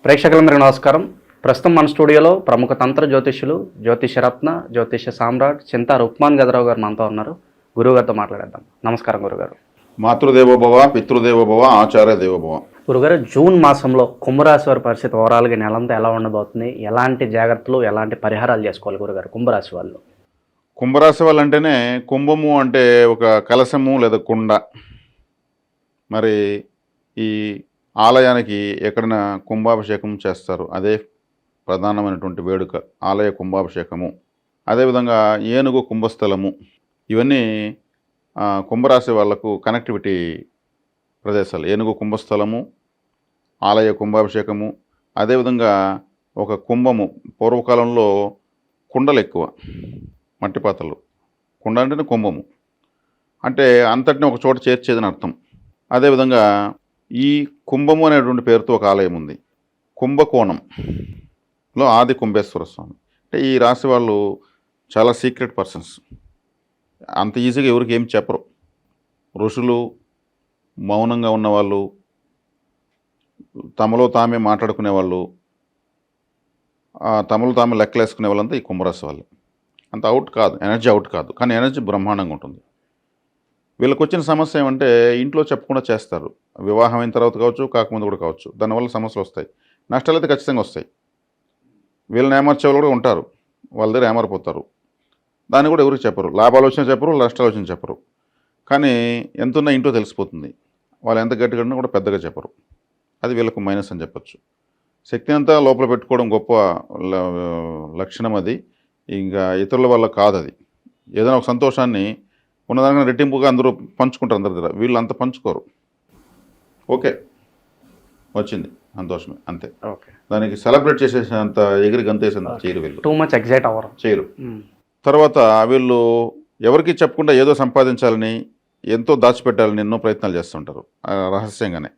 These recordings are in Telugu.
ప్రేక్షకులందరికీ నమస్కారం. ప్రస్తుతం మన స్టూడియోలో ప్రముఖ తంత్ర జ్యోతిష్యులు, జ్యోతిషరత్న, జ్యోతిష సామ్రాట్ చింతా రుక్మాన్ గదరావు గారు మనతో ఉన్నారు. గురువుగారితో మాట్లాడేద్దాం. నమస్కారం గురుగారు. మాతృదేవోభవ, పితృదేవోభవ, ఆచార్య దేవోభవ. గురుగారు, జూన్ మాసంలో కుంభరాశి వారి పరిస్థితి ఓవరాల్గా నెలంతా ఎలా ఉండబోతుంది? ఎలాంటి జాగ్రత్తలు, ఎలాంటి పరిహారాలు చేసుకోవాలి గురుగారు కుంభరాశి వాళ్ళు? కుంభరాశి వాళ్ళు అంటేనే కుంభము అంటే ఒక కలశము లేదా కుండ. మరి ఈ ఆలయానికి ఎక్కడైనా కుంభాభిషేకం చేస్తారు, అదే ప్రధానమైనటువంటి వేడుక, ఆలయ కుంభాభిషేకము. అదేవిధంగా ఏనుగు కుంభస్థలము, ఇవన్నీ కుంభరాశి వాళ్లకు కనెక్టివిటీ ప్రదేశాలు. ఏనుగు కుంభస్థలము, ఆలయ కుంభాభిషేకము, అదేవిధంగా ఒక కుంభము. పూర్వకాలంలో కుండలు ఎక్కువ, మట్టి పాత్రలు. కుండ అంటేనే కుంభము, అంటే అంతటిని ఒక చోట చేర్చేదని అర్థం. అదేవిధంగా ఈ కుంభము అనేటువంటి పేరుతో ఒక ఆలయం ఉంది, కుంభకోణంలో ఆది కుంభేశ్వర స్వామి. అంటే ఈ రాశి వాళ్ళు చాలా సీక్రెట్ పర్సన్స్. అంత ఈజీగా ఎవరికి ఏం చెప్పరు. ఋషులు, మౌనంగా ఉన్నవాళ్ళు, తమలో తామే మాట్లాడుకునే వాళ్ళు, తమలో తామే లెక్కలేసుకునే వాళ్ళంతా ఈ కుంభరాశి వాళ్ళు. అంత అవుట్ కాదు, ఎనర్జీ అవుట్ కాదు, కానీ ఎనర్జీ బ్రహ్మాండంగా ఉంటుంది. వీళ్ళకి వచ్చిన సమస్య ఏమంటే ఇంట్లో చెప్పకుండా చేస్తారు. వివాహం అయిన తర్వాత కావచ్చు, కాకముందు కూడా కావచ్చు. దానివల్ల సమస్యలు వస్తాయి, నష్టాలు అయితే ఖచ్చితంగా వస్తాయి. వీళ్ళని ఏమర్చే వాళ్ళు కూడా ఉంటారు, వాళ్ళ దగ్గర ఏమరిపోతారు. దాన్ని కూడా ఎవరికి చెప్పరు. లాభాలు వచ్చినా చెప్పరు, నష్టాలు వచ్చినా చెప్పరు. కానీ ఎంతున్నా ఇంట్లో తెలిసిపోతుంది. వాళ్ళు ఎంత గట్టిగా ఉన్నా కూడా పెద్దగా చెప్పరు. అది వీళ్ళకు మైనస్ అని చెప్పచ్చు. శక్తిని అంతా లోపల పెట్టుకోవడం గొప్ప లక్షణం. అది ఇంకా ఇతరుల వల్ల కాదు. అది ఏదైనా ఒక సంతోషాన్ని ఉన్నదానికన్నా రెట్టింపుగా అందరూ పంచుకుంటారు అందరి దగ్గర. వీళ్ళు అంత పంచుకోరు. ఓకే, వచ్చింది సంతోషమే, అంతే. ఓకే, దానికి సెలబ్రేట్ చేసేసినంత ఎగిరి గంతేసినంత చేయరు వీళ్ళు. టూ మచ్ ఎగ్జైట్ అవ్వరు, చేయరు. తర్వాత వీళ్ళు ఎవరికి చెప్పకుండా ఏదో సంపాదించాలని, ఎంతో దాచిపెట్టాలని ఎన్నో ప్రయత్నాలు చేస్తుంటారు రహస్యంగానే.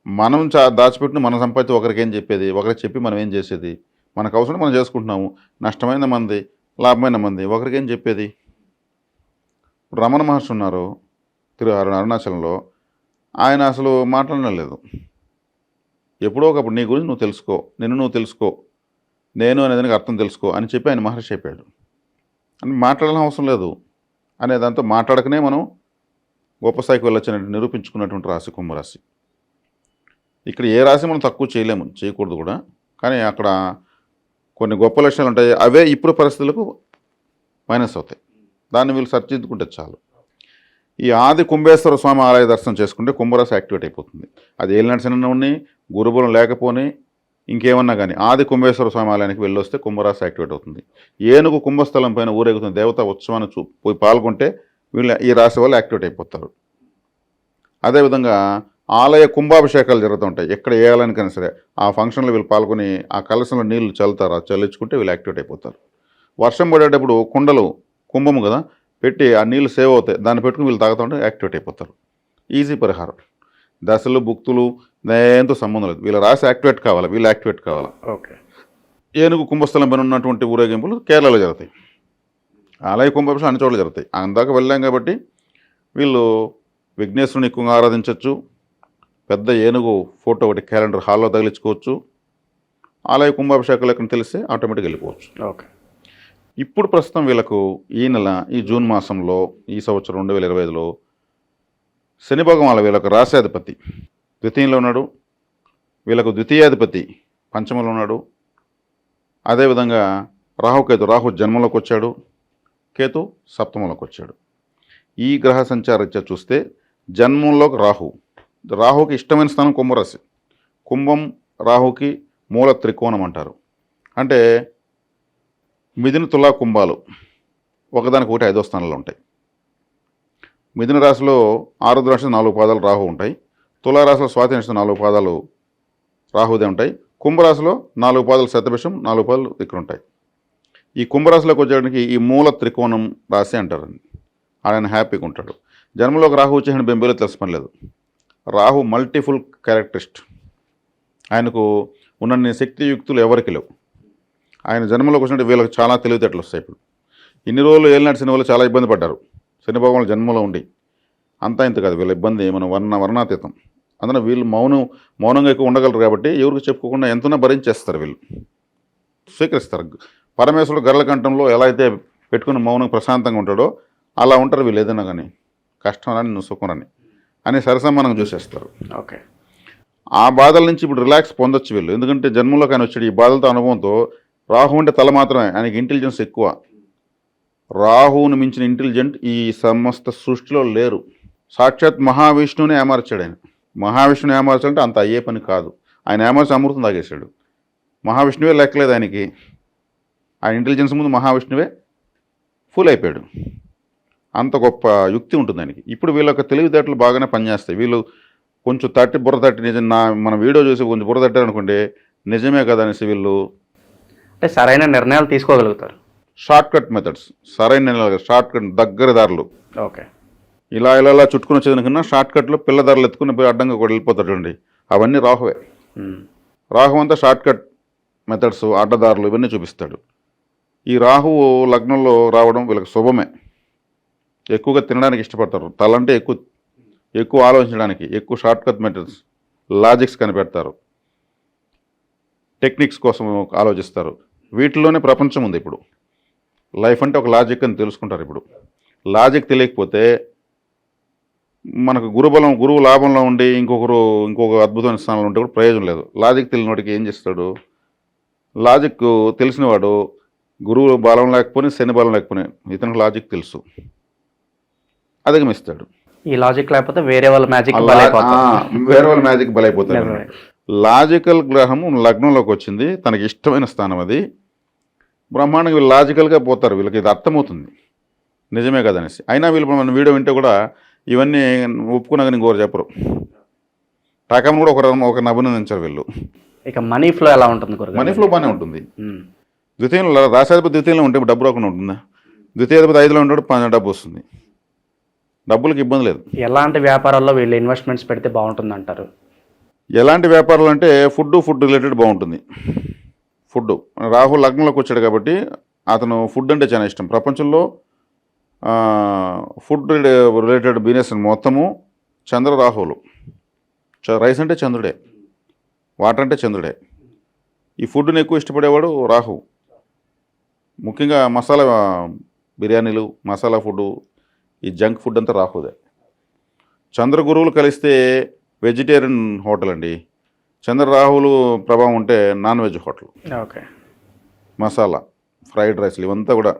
మనం దాచిపెట్టిన మన సంపాదించి ఒకరికి ఏం చెప్పేది, ఒకరికి చెప్పి మనం ఏం చేసేది? మనకు అవసరం మనం చేసుకుంటున్నాము. నష్టమైన మంది, లాభమైన మంది, ఒకరికి ఏం చెప్పేది? రమణ మహర్షి ఉన్నారు అరుణాచలంలో. ఆయన అసలు మాట్లాడడం లేదు. ఎప్పుడో ఒకప్పుడు నీ గురించి నువ్వు తెలుసుకో, నిన్ను నువ్వు తెలుసుకో, నేను అనేదానికి అర్థం తెలుసుకో అని చెప్పి ఆయన మహర్షి చెప్పాడు. అని మాట్లాడాల్సిన అవసరం లేదు అనే దాంతో మాట్లాడకనే మనం గొప్ప స్థాయికి వెళ్ళొచ్చినట్టు నిరూపించుకున్నటువంటి రాశి కుంభరాశి. ఇక్కడ ఏ రాశి మనం తక్కువ చేయలేము, చేయకూడదు కూడా. కానీ అక్కడ కొన్ని గొప్ప లక్షణాలు ఉంటాయి, అవే ఇప్పుడు పరిస్థితులకు మైనస్ అవుతాయి. దాన్ని వీళ్ళు సరిదిద్దుకుంటే చాలు. ఈ ఆది కుంభేశ్వర స్వామి ఆలయ దర్శనం చేసుకుంటే కుంభరాశి యాక్టివేట్ అయిపోతుంది. అది ఏలినాటి శని ఉండి, గురుబలం లేకపోని, ఇంకేమన్నా కానీ ఆది కుంభేశ్వర స్వామి ఆలయానికి వెళ్ళొస్తే కుంభరాశి యాక్టివేట్ అవుతుంది. ఏనుగు కుంభస్థలం పైన ఊరేగుతున్న దేవతా ఉత్సవాన్ని పోయి పాల్గొంటే వీళ్ళు ఈ రాశి వాళ్ళు యాక్టివేట్ అయిపోతారు. అదేవిధంగా ఆలయ కుంభాభిషేకాలు జరుగుతుంటాయి. ఎక్కడ ఏ ఆలయానికైనా సరే ఆ ఫంక్షన్లో వీళ్ళు పాల్గొని ఆ కలశంలో నీళ్లు చల్లుతారు. చల్లించుకుంటే వీళ్ళు యాక్టివేట్ అయిపోతారు. వర్షం పడేటప్పుడు కుండలు, కుంభము కదా, పెట్టి ఆ నీళ్ళు సేవ్ అవుతాయి. దాన్ని పెట్టుకుని వీళ్ళు తాగుతుంటే యాక్టివేట్ అయిపోతారు. ఈజీ పరిహారం. దశలు, భుక్తులు దేంతో సంబంధం లేదు. వీళ్ళ రాశి యాక్టివేట్ కావాలి, వీళ్ళు యాక్టివేట్ కావాలి. ఓకే. ఏనుగు కుంభస్థలం పైన ఉన్నటువంటి ఊరేగింపులు కేరళలో జరుగుతాయి. ఆలయ కుంభాభిషేకం అన్ని చోట్ల జరుగుతాయి. అందాక వెళ్ళాం కాబట్టి వీళ్ళు విఘ్నేశ్వరుని ఎక్కువగా ఆరాధించవచ్చు. పెద్ద ఏనుగు ఫోటో ఒకటి క్యాలెండర్ హాల్లో తగిలించుకోవచ్చు. ఆలయ కుంభాభిషేకాలు ఎక్కడ తెలిస్తే ఆటోమేటిక్గా వెళ్ళిపోవచ్చు. ఓకే. ఇప్పుడు ప్రస్తుతం వీళ్ళకు ఈ నెల, ఈ జూన్ మాసంలో, ఈ సంవత్సరం 2025లో శని భగవానుడు వీళ్ళకు రాశాధిపతి ద్వితీయంలో ఉన్నాడు. వీళ్ళకు ద్వితీయాధిపతి పంచమంలో ఉన్నాడు. అదేవిధంగా రాహుకేతు, రాహు జన్మంలోకి వచ్చాడు, కేతు సప్తమంలోకి వచ్చాడు. ఈ గ్రహ సంచారీత్యా చూస్తే జన్మంలోకి రాహుకి ఇష్టమైన స్థానం కుంభరాశి. కుంభం రాహుకి మూల త్రికోణం అంటారు. అంటే మిథున, తులా, కుంభాలు ఒకదానికి ఒకటి 5వ స్థానంలో ఉంటాయి. మిథున రాశిలో 6వ రాశి 4 పాదాలు రాహు ఉంటాయి. తులారాశిలో స్వాతి నక్షత్రం 4 పాదాలు రాహుదే ఉంటాయి. కుంభరాశిలో 4 పాదాలు శతభిషం, 4 పాదాలు ఇక్కడ ఉంటాయి. ఈ కుంభరాశిలోకి వచ్చేయడానికి ఈ మూల త్రికోణం రాశి అంటారండి. ఆయన హ్యాపీగా ఉంటాడు. జన్మలోకి రాహు వచ్చేసిన బెంబేలో తెలుసుపనిలేదు. రాహు మల్టీఫుల్ క్యారెక్టరిస్ట్. ఆయనకు ఉన్న శక్తియుక్తులు ఎవరికి లేవు. ఆయన జన్మలోకి వచ్చినట్టు వీళ్ళకి చాలా తెలివితేటలు వస్తాయి. ఇప్పుడు ఇన్ని రోజులు ఏలినాటి శని వాళ్ళు చాలా ఇబ్బంది పడ్డారు. శని భగవానుడు జన్మలో ఉండి అంతా ఇంత కాదు, వీళ్ళ ఇబ్బంది మనం వర్ణాతీతం. అందులో వీళ్ళు మౌనంగా ఎక్కువ ఉండగలరు కాబట్టి ఎవరికి చెప్పుకోకుండా ఎంతనా భరించేస్తారు వీళ్ళు, స్వీకరిస్తారు. పరమేశ్వరుడు గరళ కంఠంలో ఎలా అయితే పెట్టుకుని మౌనంగా ప్రశాంతంగా ఉంటాడో అలా ఉంటారు వీళ్ళు. ఏదైనా కానీ కష్టం రాని నువ్వు సుఖం రాని అని సరసమానంగా చూసేస్తారు. ఓకే. ఆ బాధల నుంచి ఇప్పుడు రిలాక్స్ పొందొచ్చు వీళ్ళు. ఎందుకంటే జన్మలోకి ఆయన వచ్చాడు ఈ బాధలతో అనుభవంతో. రాహు అంటే తల మాత్రమే, ఆయనకి ఇంటెలిజెన్స్ ఎక్కువ. రాహువును మించిన ఇంటెలిజెంట్ ఈ సమస్త సృష్టిలో లేరు. సాక్షాత్ మహావిష్ణువుని ఏమార్చాడు ఆయన. మహావిష్ణువుని ఏమార్చాలంటే అంత అయ్యే పని కాదు. ఆయన ఏమార్చి అమృతం తాగేశాడు. మహావిష్ణువే లెక్కలేదు ఆయనకి. ఆయన ఇంటెలిజెన్స్ ముందు మహావిష్ణువే ఫుల్ అయిపోయాడు. అంత గొప్ప యుక్తి ఉంటుంది ఆయనకి. ఇప్పుడు వీళ్ళ యొక్క తెలివితేటలు బాగానే పనిచేస్తాయి. వీళ్ళు కొంచెం బుర్ర తట్టి నిజం మన వీడియో చూసి కొంచెం బుర్ర తట్టారు అనుకోండి, నిజమే కదా అనేసి వీళ్ళు అంటే సరైన నిర్ణయాలు తీసుకోగలుగుతారు. షార్ట్ కట్ మెథడ్స్, సరైన షార్ట్ కట్ దగ్గర దారులు. ఓకే. ఇలా చుట్టుకుని వచ్చేదాని కన్నా షార్ట్ కట్లో పిల్ల దారులు ఎత్తుకుని పోయి అడ్డంగా కూడా వెళ్ళిపోతాడు. అవన్నీ రాహువే. రాహు అంతా షార్ట్ కట్ మెథడ్స్, అడ్డదారులు ఇవన్నీ చూపిస్తాడు. ఈ రాహువు లగ్నంలో రావడం వీళ్ళకి శుభమే. ఎక్కువగా తినడానికి ఇష్టపడతారు. తలంటే ఎక్కువ ఆలోచించడానికి, ఎక్కువ షార్ట్ కట్ మెథడ్స్, లాజిక్స్ కనిపెడతారు, టెక్నిక్స్ కోసం ఆలోచిస్తారు. వీటిలోనే ప్రపంచం ఉంది ఇప్పుడు. లైఫ్ అంటే ఒక లాజిక్ అని తెలుసుకుంటారు. ఇప్పుడు లాజిక్ తెలియకపోతే మనకు గురువు లాభంలో ఉండి ఇంకొక అద్భుతమైన స్థానంలో ఉంటే కూడా ప్రయోజనం లేదు. లాజిక్ తెలియని వాడికి ఏం చేస్తాడు? లాజిక్ తెలిసినవాడు గురువు బలం లేకపోయినా శని బలం లేకపోయినా ఇతనికి లాజిక్ తెలుసు, అధిగమిస్తాడు. ఈ లాజిక్ లేకపోతే వేరే వాళ్ళ మ్యాజిక్ బలైపోతాడు. లాజికల్ గ్రహము లగ్నంలోకి వచ్చింది, తనకి ఇష్టమైన స్థానం అది. బ్రహ్మాండంగా వీళ్ళు లాజికల్గా పోతారు. వీళ్ళకి ఇది అర్థమవుతుంది నిజమే కదనేసి. అయినా వీళ్ళు మన వీడియో వింటే కూడా ఇవన్నీ ఒప్పుకున్నాక ఇంకోరు చెప్పరు. టాకాను కూడా ఒకరిని అభినందించారు వీళ్ళు. ఇక మనీ ఫ్లో ఎలా ఉంటుంది? మనీ ఫ్లో బాగానే ఉంటుంది. ద్వితీయంలో రాశాధిపతి ద్వితీయంలో ఉంటే డబ్బు రాకుండా ఉంటుందా? ద్వితీయాధిపతి 5లో ఉంటాడు, డబ్బు వస్తుంది. డబ్బులకు ఇబ్బంది లేదు. ఎలాంటి వ్యాపారాల్లో వీళ్ళు ఇన్వెస్ట్మెంట్స్ పెడితే బాగుంటుంది అంటారు? ఎలాంటి వ్యాపారాలు అంటే ఫుడ్ రిలేటెడ్ బాగుంటుంది. ఫుడ్ రాహు లగ్నంలోకి వచ్చాడు కాబట్టి అతను ఫుడ్ అంటే చాలా ఇష్టం. ప్రపంచంలో ఫుడ్ రిలేటెడ్ బిజినెస్ మొత్తము చంద్ర రాహువులు. రైస్ అంటే చంద్రుడే, వాటర్ అంటే చంద్రుడే. ఈ ఫుడ్ని ఎక్కువ ఇష్టపడేవాడు రాహు. ముఖ్యంగా మసాలా బిర్యానీలు, మసాలా ఫుడ్, ఈ జంక్ ఫుడ్ అంతా రాహుదే. చంద్ర గురువులు కలిస్తే వెజిటేరియన్ హోటల్ అండి. చంద్ర రాహువులు ప్రభావం ఉంటే non veg hotel. Okay. Masala, fried రైస్లు ఇవంతా కూడా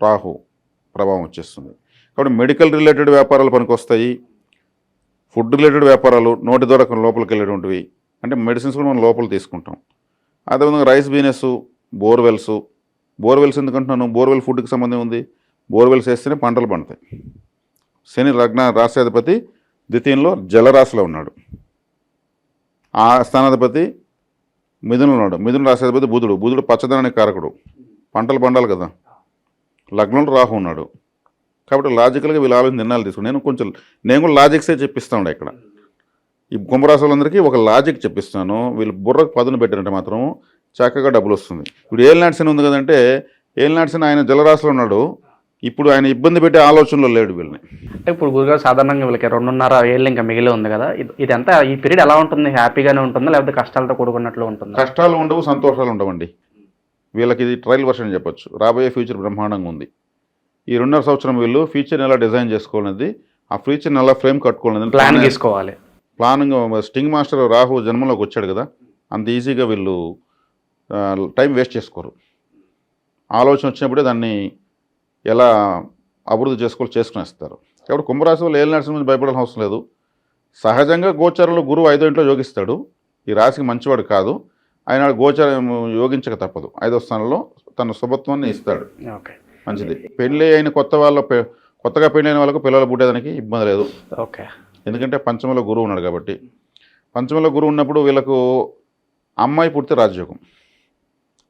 రాహు ప్రభావం వచ్చేస్తుంది. కాబట్టి మెడికల్ రిలేటెడ్ వ్యాపారాలు పనికొస్తాయి. ఫుడ్ రిలేటెడ్ వ్యాపారాలు నోటి ద్వారా లోపలికి వెళ్ళేటువంటివి, అంటే మెడిసిన్స్ కూడా మనం లోపల తీసుకుంటాం. అదేవిధంగా రైస్ బిజినెస్, బోర్వెల్స్ ఎందుకంటున్నాను? బోర్వెల్ ఫుడ్కి సంబంధం ఉంది. బోర్వెల్స్ వేస్తేనే పంటలు పండుతాయి. శని రాశ్యాధిపతి ద్వితీయంలో జలరాశిలో ఉన్నాడు. ఆ స్థానాధిపతి మిథునంలో ఉన్నాడు. మిథున రాశ్యాధిపతి బుధుడు పచ్చదనానికి కారకుడు. పంటలు పండాలి కదా. లగ్నంలో రాహు ఉన్నాడు. కాబట్టి లాజికల్గా వీళ్ళు ఆలోచన నిర్ణయాలు తీసుకుని నేను కూడా లాజిక్సే చెప్పిస్తాను ఇక్కడ. ఈ కుంభరాశి వాళ్ళందరికీ ఒక లాజిక్ చెప్పిస్తాను. వీళ్ళు బుర్రకు పదును పెట్టారంటే మాత్రం చక్కగా డబ్బులు వస్తుంది. ఇప్పుడు ఏలినాటి శని ఉంది కదంటే, ఏలినాటి శని ఆయన జలరాశిలో ఉన్నాడు. ఇప్పుడు ఆయన ఇబ్బంది పెట్టే ఆలోచనలో లేడు వీళ్ళని. అంటే ఇప్పుడు గురుగారు సాధారణంగా వీళ్ళకి 2.5 ఏళ్ళు ఇంకా మిగిలి ఉంది కదా, ఇదంతా ఈ పీరియడ్ ఎలా ఉంటుంది? హ్యాపీగానే ఉంటుందా లేకపోతే కష్టాలతో కూడుకున్నట్లు ఉంటుందా? కష్టాలు ఉండవు, సంతోషాలు ఉండవండి. వీళ్ళకి ఇది ట్రయల్ వర్షన్ చెప్పొచ్చు. రాబోయే ఫ్యూచర్ బ్రహ్మాండంగా ఉంది. ఈ 2.5 సంవత్సరం వీళ్ళు ఫ్యూచర్ని ఎలా డిజైన్ చేసుకోవాలనేది, ఆ ఫ్యూచర్ని ఎలా ఫ్రేమ్ కట్టుకోవాలనేది ప్లాన్ తీసుకోవాలి. ప్లానింగ్. స్టింగ్ మాస్టర్ రాహు జన్మలోకి వచ్చాడు కదా, అంత ఈజీగా వీళ్ళు టైం వేస్ట్ చేసుకోరు. ఆలోచన వచ్చినప్పుడే దాన్ని ఎలా అభివృద్ధి చేసుకునేస్తారు. కాబట్టి కుంభరాశి వాళ్ళు ఏళ్ళ నడిచిన నుంచి భయపడాల్సిన అవసరం లేదు. సహజంగా గోచారంలో గురువు 5వ ఇంట్లో యోగిస్తాడు. ఈ రాశికి మంచివాడు కాదు. ఆయన గోచారం యోగించక తప్పదు. 5వ స్థానంలో తన శుభత్వాన్ని ఇస్తాడు. ఓకే, మంచిది. పెళ్ళి అయిన కొత్తగా పెళ్ళి అయిన వాళ్ళకు పిల్లలు పుట్టేదానికి ఇబ్బంది లేదు. ఓకే. ఎందుకంటే పంచమలో గురువు ఉన్నాడు కాబట్టి. పంచమలో గురువు ఉన్నప్పుడు వీళ్ళకు అమ్మాయి పుడితే రాజయోగం,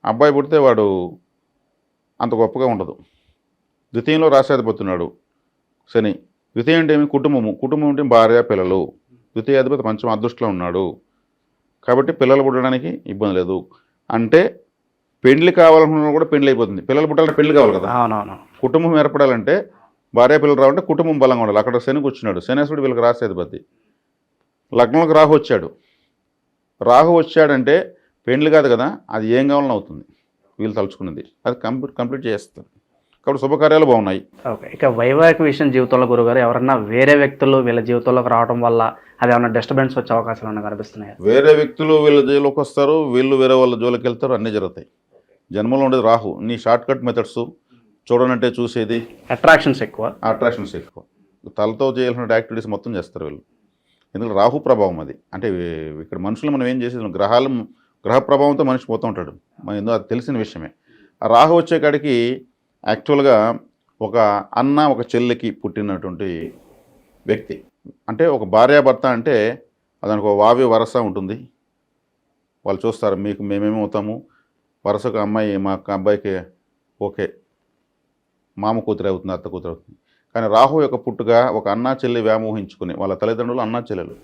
అబ్బాయి పుడితే వాడు అంత గొప్పగా ఉండదు. ద్వితీయంలో రాశ్యాధిపతి ఉన్నాడు శని. ద్వితీయం అంటే ఏమి? కుటుంబం అంటే భార్య, పిల్లలు. ద్వితీయాధిపతి పంచమ అదృష్టంలో ఉన్నాడు కాబట్టి పిల్లలు పుట్టడానికి ఇబ్బంది లేదు. అంటే పెళ్లి కావాలనుకున్నా కూడా పెళ్లి అయిపోతుంది. పిల్లలు పుట్టాలంటే పెళ్లి కావాలి కదా. అవునవును. కుటుంబం ఏర్పడాలంటే భార్య పిల్లలు రావాలంటే కుటుంబం బలంగా ఉండాలి. అక్కడ శని కూర్చున్నాడు. శనేశ్వరుడు వీళ్ళకి రాశ్యాధిపతి. లగ్నంలోకి రాహు వచ్చాడు. రాహు వచ్చాడంటే పెండ్లి కాదు కదా, అది ఏం కావాలని అవుతుంది వీళ్ళు తలుచుకున్నది, అది కంప్లీట్ చేస్తారు. కాబట్టి శుభకార్యాలు బాగున్నాయి. ఓకే. ఇక వైవాహిక విషయం జీవితంలో గురుగారు ఎవరన్నా వేరే వ్యక్తులు వీళ్ళ జీవితంలోకి రావడం వల్ల అది ఏమైనా డిస్టర్బెన్స్ వచ్చే అవకాశాలు ఏమైనా కనిపిస్తున్నాయి? వేరే వ్యక్తులు వీళ్ళ జోలికి వస్తారు, వీళ్ళు వేరే వాళ్ళ జోలికి వెళ్తారు, అన్నీ జరుగుతాయి. జన్మలో ఉండేది రాహు. నీ షార్ట్ కట్ మెథడ్స్, చూడనంటే చూసేది, అట్రాక్షన్స్ ఎక్కువ, తలతో చేయాల్సిన యాక్టివిటీస్ మొత్తం చేస్తారు వీళ్ళు. ఎందుకంటే రాహు ప్రభావం అది. అంటే ఇక్కడ మనుషులు మనం ఏం చేసేది, గ్రహ ప్రభావంతో మనిషి పోతూ ఉంటాడు, మన ఎందుకు అది తెలిసిన విషయమే. ఆ రాహు వచ్చే కాడికి యాక్చువల్గా ఒక అన్న ఒక చెల్లికి పుట్టినటువంటి వ్యక్తి, అంటే ఒక భార్యాభర్త అంటే దానికి ఒక వావి వరస ఉంటుంది. వాళ్ళు చూస్తారు మీకు మేమేమవుతాము, వరసకు అమ్మాయి మా అబ్బాయికి ఓకే మామ కూతురు అవుతుంది, అత్త కూతురు అవుతుంది. కానీ రాహు యొక్క పుట్టుగా ఒక అన్నా చెల్లి వ్యామోహించుకుని వాళ్ళ తల్లిదండ్రులు అన్నా చెల్లెలు.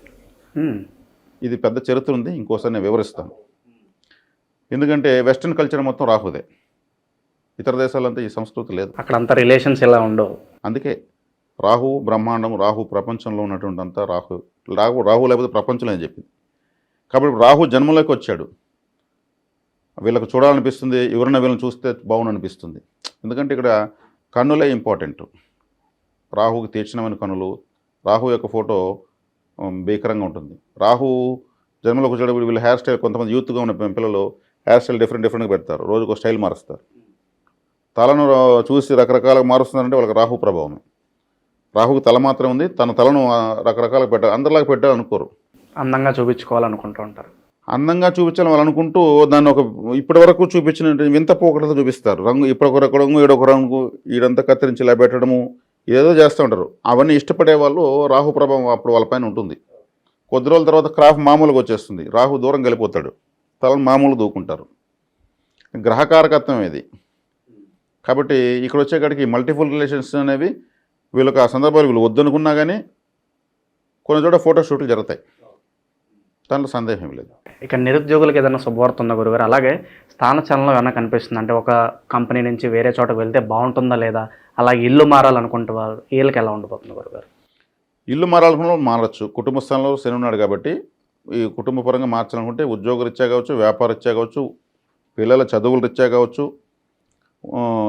ఇది పెద్ద చరిత్ర ఉంది, ఇంకోసారి నేను వివరిస్తాను. ఎందుకంటే వెస్ట్రన్ కల్చర్ మొత్తం రాహుదే, ఇతర దేశాలంతా ఈ సంస్కృతి లేదు, అక్కడ అంతా రిలేషన్స్ ఇలా ఉండవు. అందుకే రాహు బ్రహ్మాండం, రాహు ప్రపంచంలో ఉన్నటువంటి అంతా రాహు లేకపోతే ప్రపంచంలో అని చెప్పింది. కాబట్టి రాహు జన్మలోకి వచ్చాడు, వీళ్ళకు చూడాలనిపిస్తుంది, ఎవరైనా వీళ్ళని చూస్తే బాగుండు అనిపిస్తుంది. ఎందుకంటే ఇక్కడ కన్నులే ఇంపార్టెంట్. రాహుకి తీర్చినమైన కన్నులు, రాహు యొక్క ఫోటో భీకరంగా ఉంటుంది. రాహు జన్మలోకి వచ్చేటప్పుడు వీళ్ళు హెయిర్ స్టైల్, కొంతమంది యూత్గా ఉన్న పిల్లలు హెయిర్ స్టైల్ డిఫరెంట్గా పెడతారు, రోజుకు ఒక స్టైల్ మారుస్తారు. తలను చూసి రకరకాలుగా మారుస్తున్నారంటే వాళ్ళకి రాహు ప్రభావమే. రాహుకి తల మాత్రం ఉంది, తన తలను రకరకాలుగా పెట్టాలి, అందరిలాగా పెట్టాలనుకోరు, అందంగా చూపించుకోవాలనుకుంటూ ఉంటారు. అందంగా చూపించాలని వాళ్ళు అనుకుంటూ దాన్ని ఒక ఇప్పటి వరకు చూపించిన వింత పోకడతో చూపిస్తారు. రంగు ఇప్పుడొక రంగు ఈడొక రంగు, ఈడంతా కత్తిరించి ఇలా పెట్టడము, ఏదో చేస్తూ ఉంటారు. అవన్నీ ఇష్టపడే వాళ్ళు రాహు ప్రభావం అప్పుడు వాళ్ళపైన ఉంటుంది. కొద్ది రోజుల తర్వాత క్రాఫ్ మామూలుగా వచ్చేస్తుంది, రాహు దూరం వెళ్ళిపోతాడు, తలను మామూలు దూకుంటారు. గ్రహకారకత్వం ఇది. కాబట్టి ఇక్కడ వచ్చేకాడికి మల్టిపుల్ రిలేషన్స్ అనేవి వీళ్ళకి ఆ సందర్భాలు వీళ్ళు వద్దనుకున్నా కానీ కొన్ని చోట ఫోటోషూట్లు జరుగుతాయి, దాంట్లో సందేహం లేదు. ఇక నిరుద్యోగులకు ఏదైనా శుభవార్త ఉందా గురుగారు? అలాగే స్థానచలనం ఏమైనా కనిపిస్తుంది అంటే ఒక కంపెనీ నుంచి వేరే చోటకు వెళ్తే బాగుంటుందా లేదా, అలాగే ఇల్లు మారాలనుకుంటే వాళ్ళు వీళ్ళకి ఎలా ఉండబోతుంది గురుగారు? ఇల్లు మారాలనుకున్న మారచ్చు. కుటుంబ స్థానంలో శని ఉన్నాడు కాబట్టి ఈ కుటుంబ పరంగా మార్చాలనుకుంటే ఉద్యోగరీత్యా కావచ్చు, వ్యాపారరీత్యా కావచ్చు, పిల్లల చదువుల రీత్యా కావచ్చు,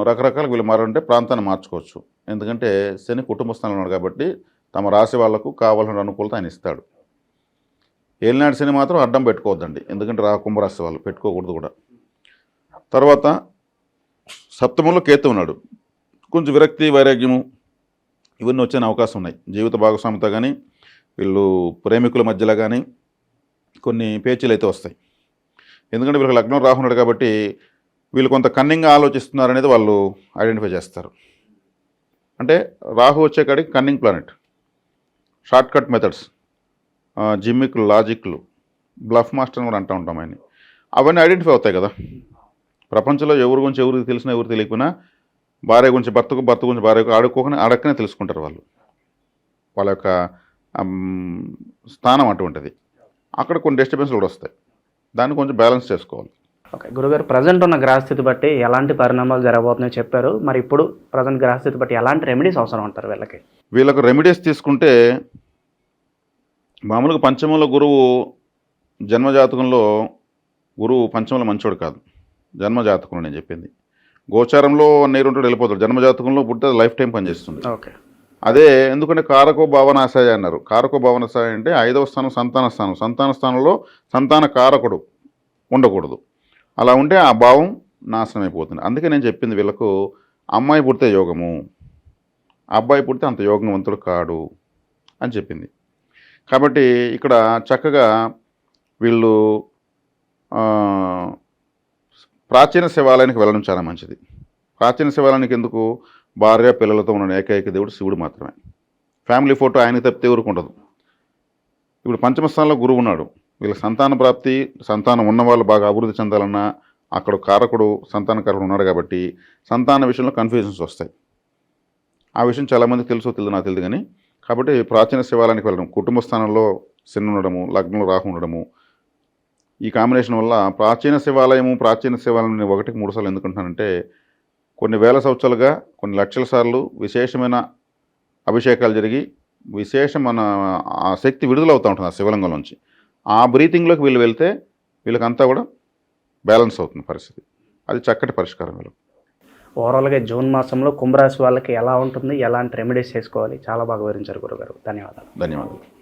రకరకాల వీళ్ళు మారాలంటే ప్రాంతాన్ని మార్చుకోవచ్చు. ఎందుకంటే శని కుటుంబ స్థానంలో ఉన్నాడు కాబట్టి తమ రాశి వాళ్లకు కావాల్సిన అనుకూలత ఆయన ఇస్తాడు. ఏలినాడు శని మాత్రం అడ్డం పెట్టుకోవద్దండి, ఎందుకంటే కుంభరాశి వాళ్ళు పెట్టుకోకూడదు కూడా. తర్వాత సప్తమంలో కేతు ఉన్నాడు, కొంచెం విరక్తి వైరాగ్యము ఇవన్నీ వచ్చే అవకాశం ఉన్నాయి. జీవిత భాగస్వామితో కానీ వీళ్ళు ప్రేమికుల మధ్యలో కానీ కొన్ని పేచీలు అయితే వస్తాయి. ఎందుకంటే వీళ్ళకి లగ్నం రాహు ఉన్నాడు కాబట్టి వీళ్ళు కొంత కన్నింగ్గా ఆలోచిస్తున్నారనేది వాళ్ళు ఐడెంటిఫై చేస్తారు. అంటే రాహు వచ్చే కాడికి cunning planet, short cut methods, జిమ్మిక్లు, లాజిక్లు, బ్లఫ్ మాస్టర్ అని కూడా అంటూ ఉంటాం ఆయన. అవన్నీ ఐడెంటిఫై అవుతాయి కదా. ప్రపంచంలో ఎవరి గురించి ఎవరికి తెలిసినా ఎవరు తెలియకపోయినా భార్య గురించి భర్తకు, భర్త గురించి భార్యకు అడక్కనే తెలుసుకుంటారు వాళ్ళు. వాళ్ళ యొక్క స్థానం అటువంటిది. అక్కడ కొన్ని డిస్టర్బెన్స్లు కూడా వస్తాయి, దాన్ని కొంచెం బ్యాలెన్స్ చేసుకోవాలి. ఓకే గురుగారు, ప్రజెంట్ ఉన్న గ్రహస్థితి బట్టి ఎలాంటి పరిణామాలు జరగబోతున్నాయో చెప్పారు. మరి ఇప్పుడు ప్రజెంట్ గ్రహస్థితి బట్టి ఎలాంటి రెమెడీస్ అవసరం అంటారు వీళ్ళకి? వీళ్ళకు రెమెడీస్ తీసుకుంటే మామూలుగా పంచమంలో గురువు జన్మజాతకంలో గురువు పంచమంలో మంచోడు కాదు, జన్మజాతకంలో నేను చెప్పింది. గోచారంలో నీరుంటాడు వెళ్ళిపోతాడు, జన్మజాతకంలో పుట్టే లైఫ్ టైం పనిచేస్తుంది. ఓకే, అదే ఎందుకంటే కారకో భావనాశాయ అన్నారు. కారకో భావనాశాయ అంటే 5వ స్థానం సంతాన స్థానం, సంతాన స్థానంలో సంతాన కారకుడు ఉండకూడదు. అలా ఉంటే ఆ భావం నాశనం అయిపోతుంది. అందుకే నేను చెప్పింది వీళ్ళకు అమ్మాయి పుడితే యోగము, అబ్బాయి పుడితే అంత యోగవంతుడు కాడు అని చెప్పింది. కాబట్టి ఇక్కడ చక్కగా వీళ్ళు ప్రాచీన శివాలయానికి వెళ్ళడం చాలా మంచిది. ప్రాచీన శివాలయానికి ఎందుకు? భార్య పిల్లలతో ఉన్న ఏకైక దేవుడు శివుడు మాత్రమే. ఫ్యామిలీ ఫోటో ఆయన తప్పితే ఊరుకుండదు. ఇప్పుడు పంచమ స్థానంలో గురువు ఉన్నాడు. వీళ్ళ సంతాన ప్రాప్తి, సంతానం ఉన్నవాళ్ళు బాగా అభివృద్ధి చెందాలన్నా అక్కడ కారకుడు, సంతానకారకుడు ఉన్నాడు కాబట్టి సంతాన విషయంలో కన్ఫ్యూజన్స్ వస్తాయి. ఆ విషయం చాలామందికి తెలియదు, నాకు తెలియదు కానీ. కాబట్టి ప్రాచీన శివాలయానికి వెళ్ళడం, కుటుంబ స్థానంలో శని ఉండడము, లగ్నంలో రాహు ఉండడము, ఈ కాంబినేషన్ వల్ల ప్రాచీన శివాలయం 1కి 3 సార్లు ఎందుకుంటున్నానంటే కొన్ని వేల సంవత్సరాలుగా, కొన్ని లక్షల సార్లు విశేషమైన అభిషేకాలు జరిగి విశేషం మన ఆ శక్తి విడుదల అవుతూ ఉంటుంది ఆ శివలింగం నుంచి. ఆ బ్రీతింగ్లోకి వీళ్ళు వెళ్తే వీళ్ళకంతా కూడా బ్యాలెన్స్ అవుతుంది పరిస్థితి. అది చక్కటి పరిష్కారం వీళ్ళకి. ఓవరాల్గా జూన్ మాసంలో కుంభరాశి వాళ్ళకి ఎలా ఉంటుంది, ఎలాంటి రెమెడీస్ చేసుకోవాలి, చాలా బాగా వివరించారు గురుగారు. ధన్యవాదాలు. ధన్యవాదాలు.